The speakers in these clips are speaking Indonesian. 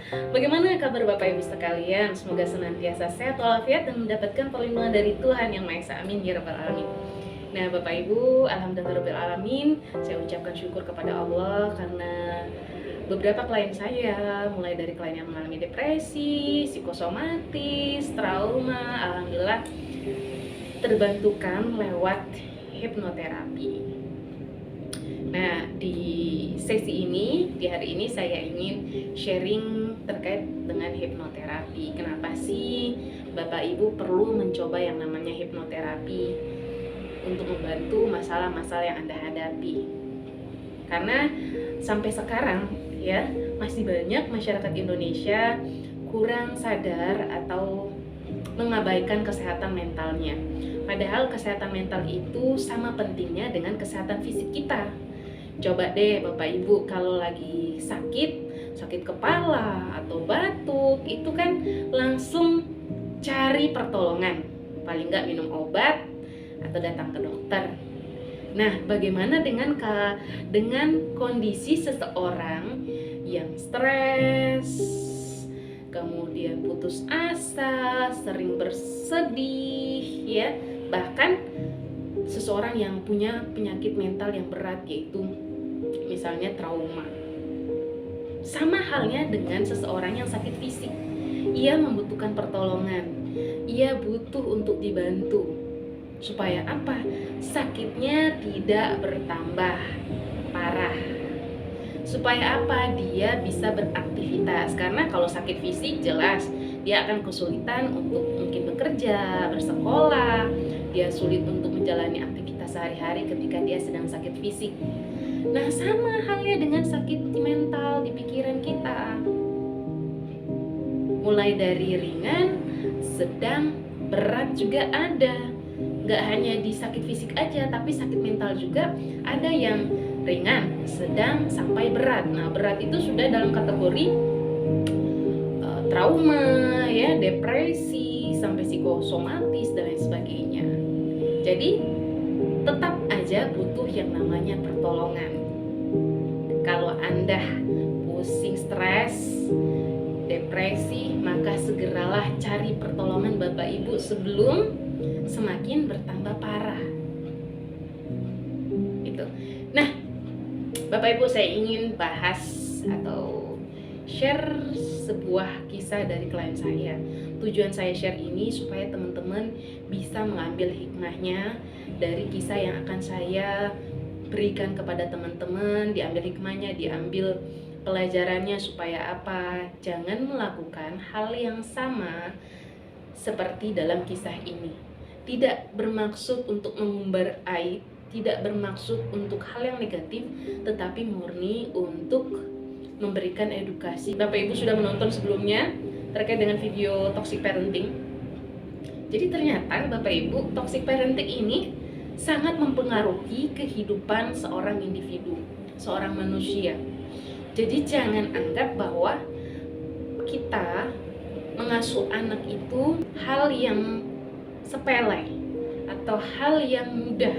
Bagaimana kabar Bapak Ibu sekalian? Semoga senantiasa sehat walafiat dan mendapatkan perlindungan dari Tuhan Yang Maha Esa. Amin ya rabbal alamin. Nah, Bapak Ibu, alhamdulillah rabbil alamin, saya ucapkan syukur kepada Allah karena beberapa klien saya, mulai dari klien yang mengalami depresi, psikosomatis, trauma, alhamdulillah terbantukan lewat hipnoterapi. Nah, di sesi ini, di hari ini saya ingin sharing terkait dengan hipnoterapi. Kenapa sih Bapak Ibu perlu mencoba yang namanya hipnoterapi untuk membantu masalah-masalah yang Anda hadapi? Karena sampai sekarang ya, masih banyak masyarakat Indonesia kurang sadar atau mengabaikan kesehatan mentalnya. Padahal kesehatan mental itu sama pentingnya dengan kesehatan fisik kita. Coba deh Bapak Ibu, kalau lagi sakit kepala atau batuk, itu kan langsung cari pertolongan. Paling nggak minum obat atau datang ke dokter. Nah, bagaimana dengan kondisi seseorang yang stres, kemudian putus asa, sering bersedih, ya, bahkan seseorang yang punya penyakit mental yang berat, yaitu misalnya trauma. Sama halnya dengan seseorang yang sakit fisik. Ia membutuhkan pertolongan. Ia butuh untuk dibantu. Supaya apa? Sakitnya tidak bertambah parah. Supaya apa? Dia bisa beraktivitas. Karena kalau sakit fisik jelas dia akan kesulitan untuk mungkin bekerja, bersekolah. Dia sulit untuk menjalani aktivitas sehari-hari ketika dia sedang sakit fisik. Nah, sama halnya dengan sakit mental di pikiran kita. Mulai dari ringan, sedang, berat juga ada. Gak hanya di sakit fisik aja, tapi sakit mental juga ada yang ringan, sedang, sampai berat. Nah, berat itu sudah dalam kategori trauma, ya, depresi, sampai psikosomatis dan lain sebagainya. Jadi tetap aja butuh yang namanya pertolongan. Kalau Anda pusing, stres, depresi, maka segeralah cari pertolongan Bapak Ibu sebelum semakin bertambah parah. Itu. Nah, Bapak Ibu, saya ingin bahas atau share sebuah kisah dari klien saya. Tujuan saya share ini supaya teman-teman bisa mengambil hikmahnya dari kisah yang akan saya berikan kepada teman-teman, diambil hikmahnya, diambil pelajarannya supaya apa? Jangan melakukan hal yang sama seperti dalam kisah ini. Tidak bermaksud untuk mengumbar aib, tidak bermaksud untuk hal yang negatif, tetapi murni untuk memberikan edukasi. Bapak Ibu sudah menonton sebelumnya terkait dengan video toxic parenting. Jadi ternyata Bapak Ibu, toxic parenting ini sangat mempengaruhi kehidupan seorang individu, seorang manusia. Jadi jangan anggap bahwa kita mengasuh anak itu hal yang sepele atau hal yang mudah.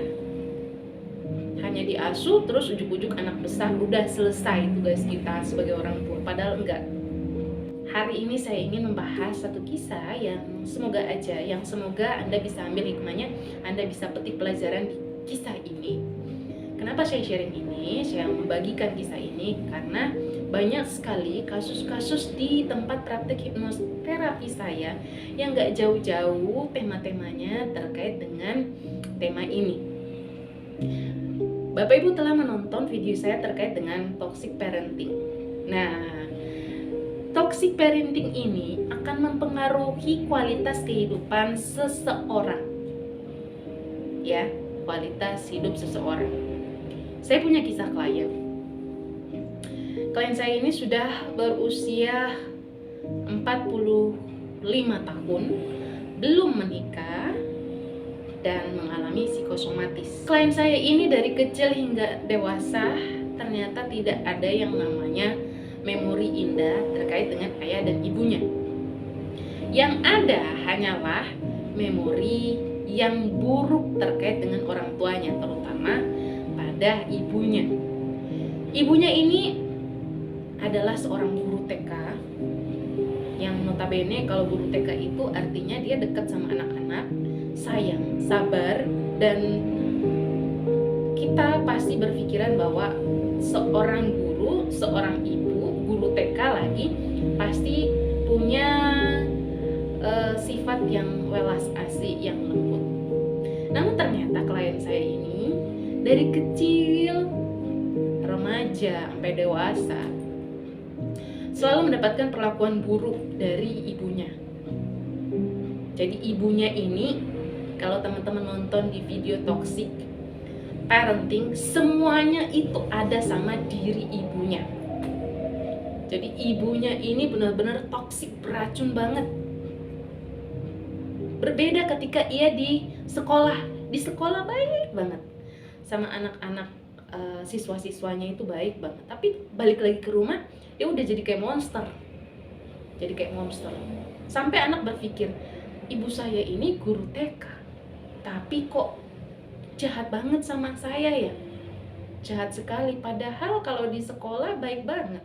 Hanya diasuh terus ujuk-ujuk anak besar, udah selesai tugas kita sebagai orang tua. Padahal enggak. Hari ini saya ingin membahas satu kisah yang semoga Anda bisa ambil hikmahnya, Anda bisa petik pelajaran di kisah ini. Kenapa saya sharing ini? Saya membagikan kisah ini karena banyak sekali kasus-kasus di tempat praktek hipnoterapi saya yang gak jauh-jauh tema-temanya terkait dengan tema ini. Bapak Ibu telah menonton video saya terkait dengan toxic parenting. Nah, toxic parenting ini akan mempengaruhi kualitas kehidupan seseorang. Ya, kualitas hidup seseorang. Saya punya kisah klien. Klien saya ini sudah berusia 45 tahun, belum menikah, dan mengalami psikosomatis. Klien saya ini dari kecil hingga dewasa ternyata tidak ada yang namanya memori indah terkait dengan ayah dan ibunya. Yang ada hanyalah memori yang buruk terkait dengan orang tuanya, terutama pada ibunya. Ibunya ini adalah seorang guru TK yang notabene kalau guru TK itu artinya dia dekat sama anak-anak, sayang, sabar, dan kita pasti berpikiran bahwa seorang guru, seorang ibu, guru TK lagi pasti punya sifat yang welas asih, yang lembut. Namun ternyata klien saya ini dari kecil, remaja sampai dewasa selalu mendapatkan perlakuan buruk dari ibunya. Jadi ibunya ini, kalau teman-teman nonton di video toxic parenting, semuanya itu ada sama diri ibunya. Jadi ibunya ini benar-benar toksik, beracun banget. Berbeda ketika ia di sekolah. Di sekolah baik banget sama anak-anak, siswa-siswanya itu baik banget. Tapi balik lagi ke rumah, ya udah jadi kayak monster. Jadi kayak monster. Sampai anak berpikir, ibu saya ini guru TK, tapi kok jahat banget sama saya ya? Jahat sekali, padahal kalau di sekolah baik banget.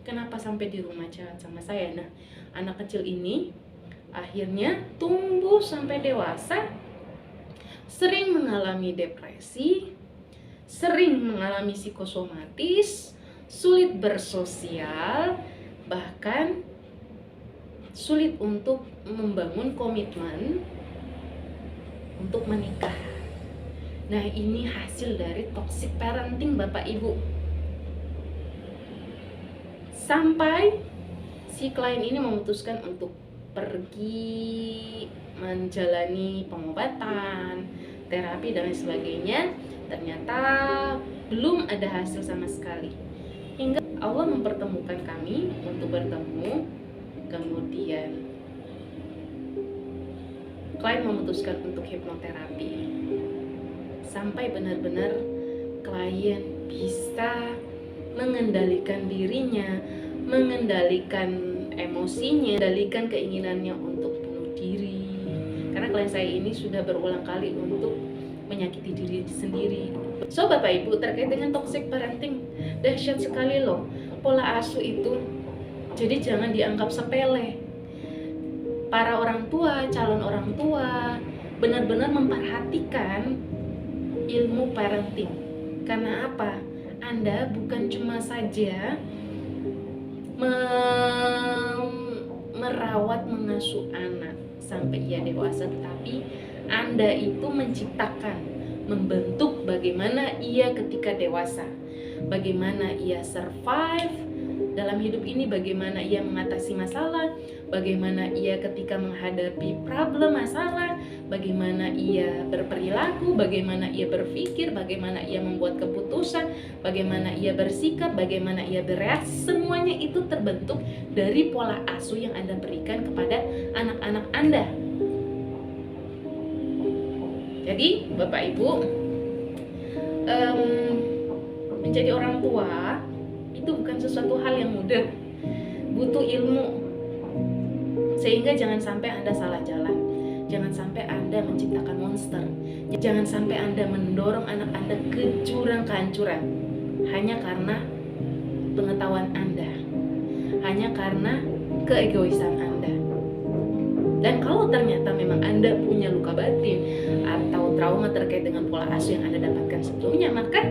Kenapa sampai di rumah jahat sama saya? Nah, anak kecil ini akhirnya tumbuh sampai dewasa, sering mengalami depresi, sering mengalami psikosomatis, sulit bersosial, bahkan sulit untuk membangun komitmen untuk menikah. Nah, ini hasil dari toxic parenting Bapak Ibu. Sampai si klien ini memutuskan untuk pergi menjalani pengobatan, terapi dan lain sebagainya. Ternyata belum ada hasil sama sekali. Hingga Allah mempertemukan kami untuk bertemu. Kemudian klien memutuskan untuk hipnoterapi. Sampai benar-benar klien bisa mengendalikan dirinya, mengendalikan emosinya, mengendalikan keinginannya untuk bunuh diri. Karena klien saya ini sudah berulang kali untuk menyakiti diri sendiri. So Bapak Ibu, terkait dengan toxic parenting, dahsyat sekali loh pola asuh itu. Jadi jangan dianggap sepele. Para orang tua, calon orang tua benar-benar memperhatikan ilmu parenting. Karena apa? Anda bukan cuma saja merawat, mengasuh anak sampai ia dewasa, tetapi Anda itu menciptakan, membentuk bagaimana ia ketika dewasa, bagaimana ia survive dalam hidup ini, bagaimana ia mengatasi masalah, bagaimana ia ketika menghadapi problem masalah, bagaimana ia berperilaku, bagaimana ia berpikir, bagaimana ia membuat keputusan, bagaimana ia bersikap, bagaimana ia bereaksi. Semuanya itu terbentuk dari pola asuh yang Anda berikan kepada anak-anak Anda. Jadi Bapak Ibu, menjadi orang tua itu bukan sesuatu hal yang mudah, butuh ilmu. Sehingga jangan sampai Anda salah jalan, jangan sampai Anda menciptakan monster, jangan sampai Anda mendorong anak Anda ke jurang kehancuran hanya karena pengetahuan Anda, hanya karena keegoisan Anda. Dan kalau ternyata memang Anda punya luka batin atau trauma terkait dengan pola asuh yang Anda dapatkan sebelumnya, maka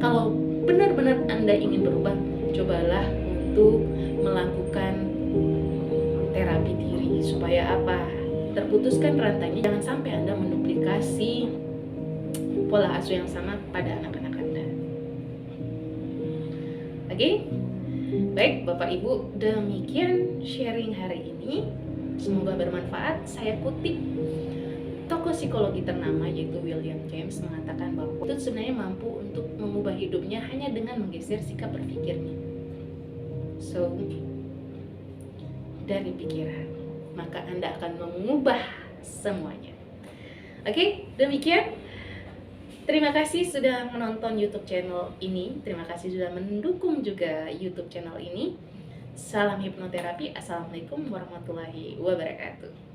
kalau benar-benar Anda ingin berubah, cobalah untuk melakukan terapi diri. Supaya apa? Terputuskan rantainya, jangan sampai Anda menduplikasi pola asuh yang sama pada anak-anak Anda. Oke? Baik Bapak Ibu, demikian sharing hari ini. Semoga bermanfaat. Saya kutip tokoh psikologi ternama yaitu William James mengatakan bahwa itu sebenarnya mampu untuk mengubah hidupnya hanya dengan menggeser sikap berpikirnya. So, dari pikiran, maka Anda akan mengubah semuanya. Oke, demikian. Terima kasih sudah menonton YouTube channel ini. Terima kasih sudah mendukung juga YouTube channel ini. Salam hipnoterapi. Assalamualaikum warahmatullahi wabarakatuh.